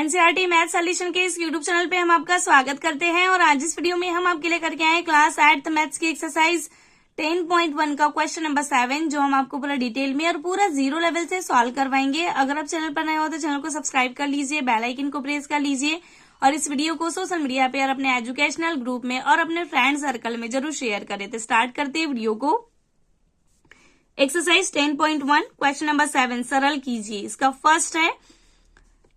NCERT math solution के इस YouTube channel पे हम आपका स्वागत करते हैं और आज इस वीडियो में हम आपके लिए करके आए क्लास 8th मैथ्स की एक्सरसाइज 10.1 का क्वेश्चन नंबर 7 जो हम आपको पूरा डिटेल में और पूरा जीरो लेवल से सॉल्व करवाएंगे। अगर आप चैनल पर नए हो तो चैनल को सब्सक्राइब कर लीजिए, बेल आइकन को प्रेस कर लीजिए और इस वीडियो को सोशल मीडिया पे और अपने एजुकेशनल ग्रुप में और अपने फ्रेंड सर्कल में जरूर शेयर करें। तो स्टार्ट करते हैं वीडियो को। एक्सरसाइज 10.1 क्वेश्चन नंबर 7 सरल कीजिए। इसका फर्स्ट है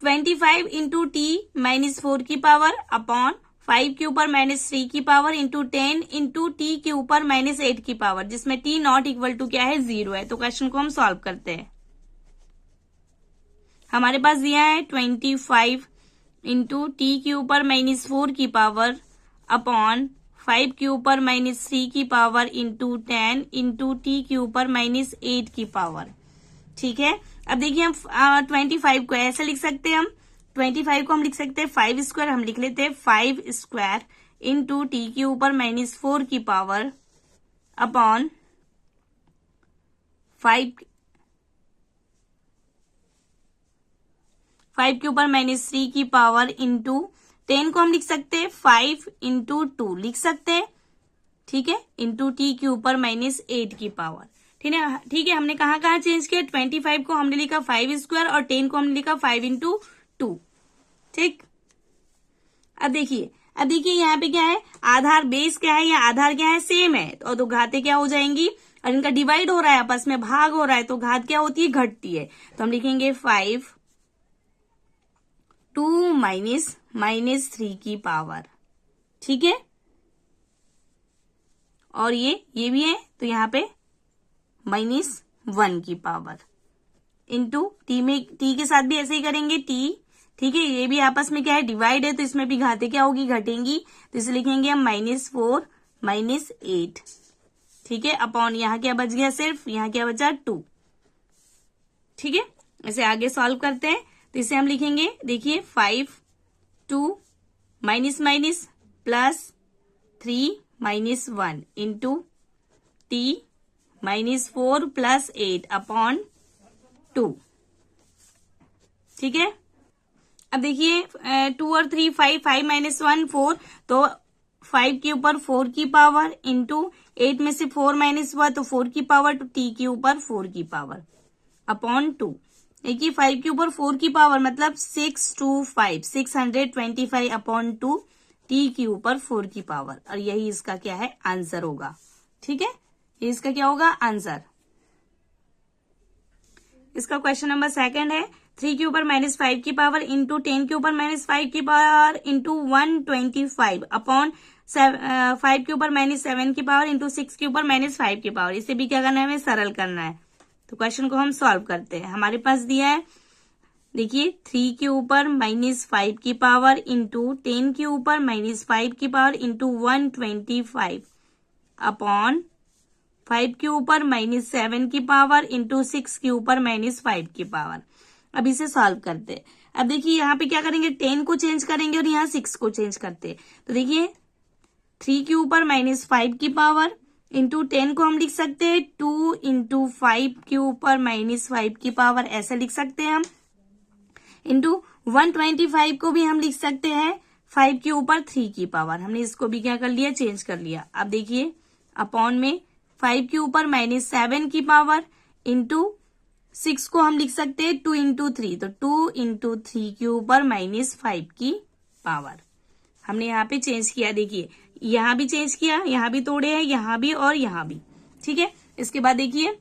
25 इंटू टी माइनस 4 की पावर अपॉन 5 के ऊपर माइनस 3 की पावर इंटू 10 इंटू टी के ऊपर माइनस 8 की पावर, जिसमें टी नॉट इक्वल टू क्या है 0 है। तो क्वेश्चन को हम सॉल्व करते हैं। हमारे पास दिया है 25 इंटू टी के ऊपर माइनस 4 की पावर अपॉन 5 के ऊपर माइनस 3 की पावर इंटू 10 इंटू टी के ऊपर माइनस 8 की पावर। ठीक है, अब देखिए हम 25 को ऐसे लिख सकते हैं। हम 25 को हम लिख सकते हैं 5 स्क्वायर, हम लिख लेते हैं 5 स्क्वायर इंटू टी के ऊपर माइनस 4 की पावर अपॉन 5 के ऊपर माइनस 3 की पावर इंटू 10 को हम लिख सकते हैं 5 इंटू 2 लिख सकते हैं। ठीक है, इंटू टी के ऊपर माइनस 8 की पावर। ठीक है, हमने कहाँ चेंज किया। 25 को हमने लिखा 5 स्क्वायर और 10 को हमने लिखा 5 इंटू 2। ठीक, अब देखिए यहाँ पे क्या है, आधार बेस क्या है या आधार क्या है, सेम है। और तो घातें क्या हो जाएंगी, और इनका डिवाइड हो रहा है, आपस में भाग हो रहा है, तो घात क्या होती है, घटती है। तो हम लिखेंगे 5 2 माइनस 3 की पावर। ठीक है, और ये भी है, तो यहाँ पे -1 की पावर इंटू टी में, टी के साथ भी ऐसे ही करेंगे टी। ठीक है, ये भी आपस में क्या है, डिवाइड है, तो इसमें भी घातें क्या होगी, घटेंगी। तो इसे लिखेंगे हम -4 -8। ठीक है, अपॉन यहाँ क्या बच गया, सिर्फ यहाँ क्या बचा 2। ठीक है, इसे आगे सॉल्व करते हैं। तो इसे हम लिखेंगे, देखिए 5 2 minus plus 3 -1 into T -4 plus 8 upon 2। ठीक है, अब देखिए 2 और 3 5 -1 4, तो 5 के ऊपर 4 की पावर इंटू 8 में से 4 माइनस हुआ तो 4 की पावर, तो टी के ऊपर 4 की पावर अपॉन 2। देखिए 5 के ऊपर 4 की पावर मतलब 625 625 अपॉन 2 टी के ऊपर 4 की पावर, और यही इसका क्या है, आंसर होगा। ठीक है, ये इसका क्या होगा, आंसर। इसका क्वेश्चन नंबर 2 है 3 के ऊपर -5 की पावर इंटू 10 के ऊपर -5 की पावर इंटू 125 अपॉन 5 के ऊपर -7 की पावर इंटू 6 के ऊपर -5 की पावर। इसे भी क्या करना है, हमें सरल करना है। तो क्वेश्चन को हम सॉल्व करते हैं। हमारे पास दिया है, देखिए 3 के ऊपर -5 की पावर इंटू 10 के ऊपर -5 की पावर इंटू 125 अपॉन 5 के ऊपर -7 की पावर इंटू 6 के ऊपर -5 की पावर। अब इसे सॉल्व करते हैं। अब देखिए यहाँ पे क्या करेंगे, 10 को चेंज करेंगे और यहाँ 6 को चेंज करते हैं। तो देखिए 3 के ऊपर -5 की पावर इंटू 10 को हम लिख सकते हैं 2 इंटू 5 के ऊपर -5 की पावर, ऐसा लिख सकते हैं हम। इंटू 125 को भी हम लिख सकते हैं 5 के ऊपर 3 की पावर। हमने इसको भी क्या कर लिया, चेंज कर लिया। अब देखिए अपॉन में 5 के ऊपर -7 की पावर इंटू 6 को हम लिख सकते हैं 2 इंटू 3, तो 2 इंटू 3 के ऊपर -5 की पावर। हमने यहाँ पे चेंज किया, देखिए यहाँ भी चेंज किया, यहाँ भी तोड़े हैं, यहाँ भी और यहाँ भी। ठीक है, इसके बाद देखिए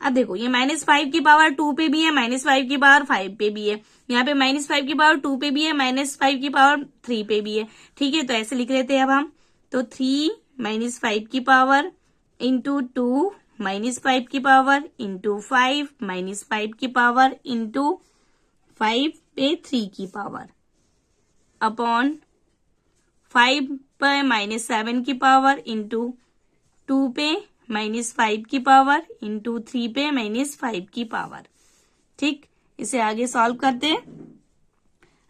अब देखो ये -5 की पावर 2 पे भी है, -5 की पावर 5 पे भी है, यहाँ पे -5 की पावर 2 पे भी है, -5 की पावर 3 पे भी है। ठीक है, तो ऐसे लिख लेते हैं अब हम। तो 3 -5 की पावर इंटू 2 -5 की पावर इंटू 5 -5 की पावर इंटू 5 पे 3 की पावर अपॉन 5 पे -7 की पावर इंटू 2 पे -5 की पावर इंटू 3 पे -5 की पावर। ठीक, इसे आगे सॉल्व करते हैं।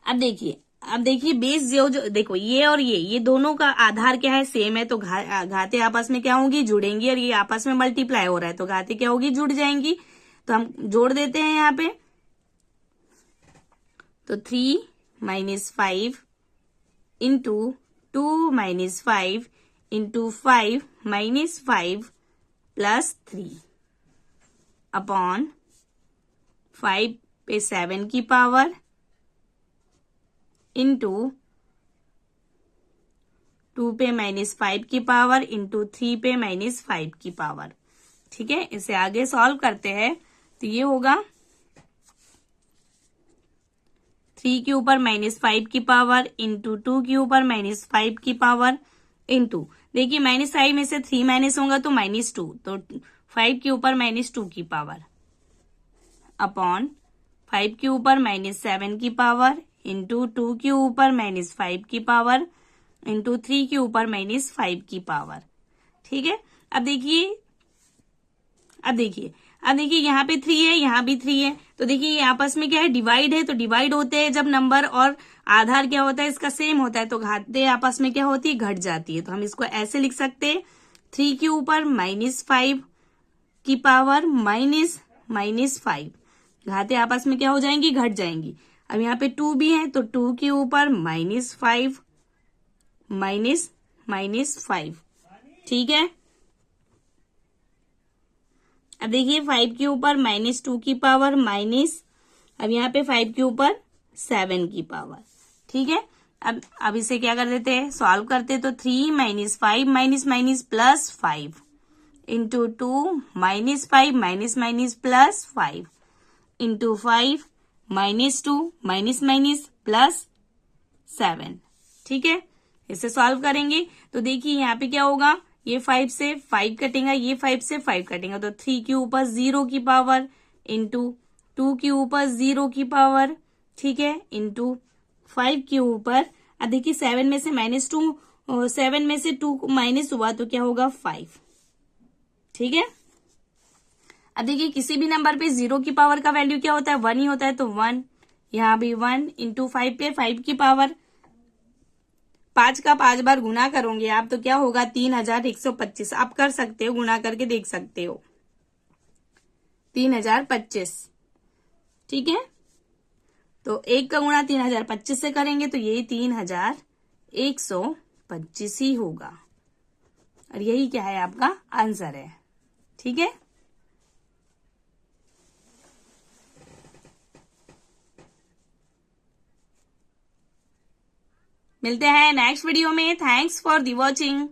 अब देखिए बेस जो देखो ये और ये दोनों का आधार क्या है, सेम है, तो घातें आपस में क्या होंगी, जुड़ेंगी, और ये आपस में मल्टीप्लाई हो रहा है तो घातें क्या होगी, जुड़ जाएंगी। तो हम जोड़ देते हैं यहाँ पे। तो 3 minus 5 into 2 minus 5 into 5 minus 5 plus 3 upon 5 पे 7 की पावर इंटू 2 पे माइनस 5 की पावर इंटू 3 पे माइनस 5 की पावर। ठीक है, इसे आगे सॉल्व करते हैं तो ये होगा 3 के ऊपर माइनस 5 की पावर इंटू 2 के ऊपर माइनस 5 की पावर इंटू, देखिए माइनस 5 में से 3 माइनस होगा तो -2, तो 5 के ऊपर -2 की पावर अपॉन 5 के ऊपर -7 की पावर इंटू 2 के ऊपर -5 की पावर इंटू 3 के ऊपर -5 की पावर। ठीक है, अब देखिए यहाँ पे 3 है, यहाँ भी 3 है, तो देखिए ये आपस में क्या है, डिवाइड है। तो डिवाइड होते हैं जब नंबर और आधार क्या होता है, इसका सेम होता है, तो घातें आपस में क्या होती है, घट जाती है। तो हम इसको ऐसे लिख सकते हैं 3 के ऊपर -5 की पावर -5, घातें आपस में क्या हो जाएंगी, घट जाएंगी। अब यहाँ पे 2 भी है, तो 2 के ऊपर -5 -5। ठीक है, अब देखिए 5 के ऊपर -2 की पावर माइनस, अब यहाँ पे 5 के ऊपर 7 की पावर। ठीक है, अब इसे क्या कर देते हैं, सॉल्व करते, तो 3 minus 5 minus minus plus 5 into 2 minus 5 minus minus plus 5 into 5 -2 minus minus plus 7। ठीक है, इसे सॉल्व करेंगे तो देखिए यहाँ पे क्या होगा, ये 5 से 5 कटेगा, ये 5 से 5 कटेगा, तो 3 के ऊपर 0 की पावर इंटू 2 के ऊपर 0 की पावर। ठीक है, इंटू 5 के ऊपर, अब देखिए 7 में से -2, 7 में से 2 माइनस हुआ तो क्या होगा, 5। ठीक है, अब देखिए किसी भी नंबर पे 0 की पावर का वैल्यू क्या होता है, 1 ही होता है, तो 1, यहाँ भी 1 इंटू 5 पे 5 की पावर, 5 का 5 बार गुना करोगे आप तो क्या होगा, 3125। आप कर सकते हो, गुना करके देख सकते हो, 3025। ठीक है, तो 1 का गुणा 3025 से करेंगे तो ये 3125 ही होगा, और यही क्या है, आपका आंसर है। ठीक है, मिलते हैं नेक्स्ट वीडियो में। Thanks for the watching.